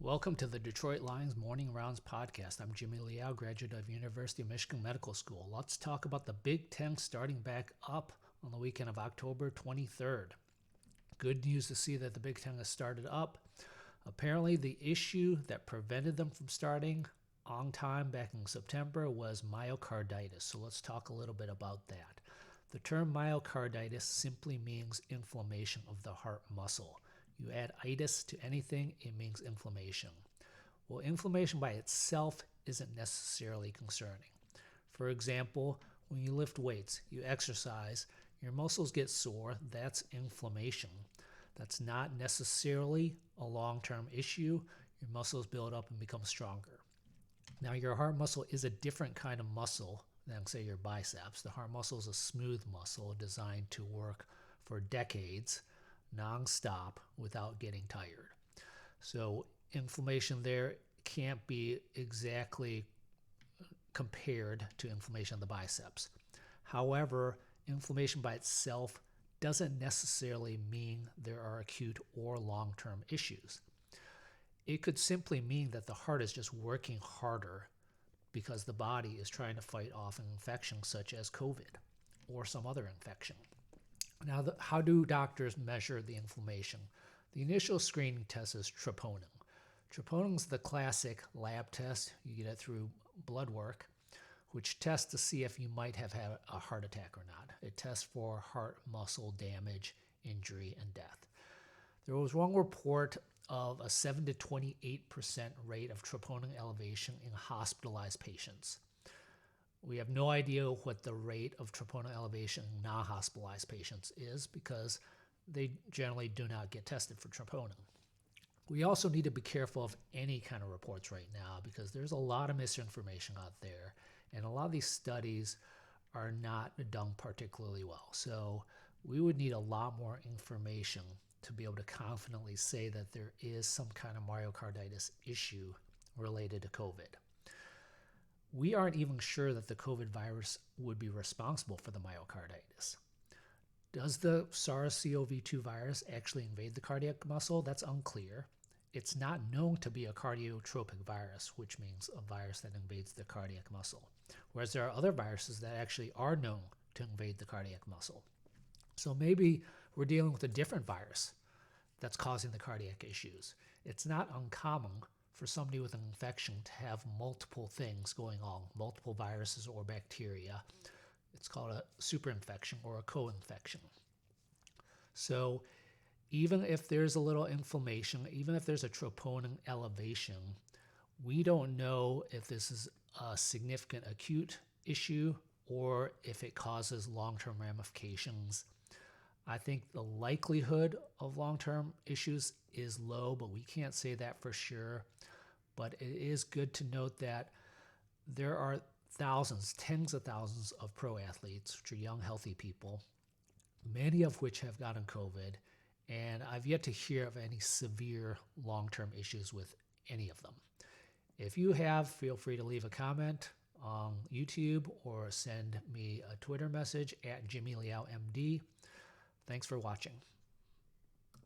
Welcome to the Detroit Lions Morning Rounds podcast. I'm Jimmy Liao, graduate of University of Michigan Medical School. Let's talk about the Big Ten starting back up on the weekend of October 23rd. Good news to see that the Big Ten has started up. Apparently, the issue that prevented them from starting on time back in September was myocarditis. So let's talk a little bit about that. The term myocarditis simply means inflammation of the heart muscle. You add itis to anything, it means inflammation. Well, inflammation by itself isn't necessarily concerning. For example, when you lift weights, you exercise, your muscles get sore, that's inflammation. That's not necessarily a long-term issue. Your muscles build up and become stronger. Now, your heart muscle is a different kind of muscle than, say, your biceps. The heart muscle is a smooth muscle designed to work for decades, non-stop, without getting tired. So inflammation there can't be exactly compared to inflammation of the biceps. However, inflammation by itself doesn't necessarily mean there are acute or long-term issues. It could simply mean that the heart is just working harder because the body is trying to fight off an infection such as COVID or some other infection. Now, how do doctors measure the inflammation? The initial screening test is troponin. Troponin is the classic lab test. You get it through blood work, which tests to see if you might have had a heart attack or not. It tests for heart muscle damage, injury, and death. There was one report of a 7 to 28% rate of troponin elevation in hospitalized patients. We have no idea what the rate of troponin elevation in non-hospitalized patients is because they generally do not get tested for troponin. We also need to be careful of any kind of reports right now because there's a lot of misinformation out there, and a lot of these studies are not done particularly well. So we would need a lot more information to be able to confidently say that there is some kind of myocarditis issue related to COVID. We aren't even sure that the COVID virus would be responsible for the myocarditis. Does the SARS-CoV-2 virus actually invade the cardiac muscle? That's unclear. It's not known to be a cardiotropic virus, which means a virus that invades the cardiac muscle. Whereas there are other viruses that actually are known to invade the cardiac muscle. So maybe we're dealing with a different virus that's causing the cardiac issues. It's not uncommon for somebody with an infection to have multiple things going on, multiple viruses or bacteria. It's called a superinfection or a co-infection. So even if there's a little inflammation, even if there's a troponin elevation, we don't know if this is a significant acute issue or if it causes long-term ramifications. I think the likelihood of long-term issues is low, but we can't say that for sure. But it is good to note that there are thousands, tens of thousands of pro athletes, which are young, healthy people, many of which have gotten COVID, and I've yet to hear of any severe long-term issues with any of them. If you have, feel free to leave a comment on YouTube or send me a Twitter message at Jimmy Liao MD. Thanks for watching.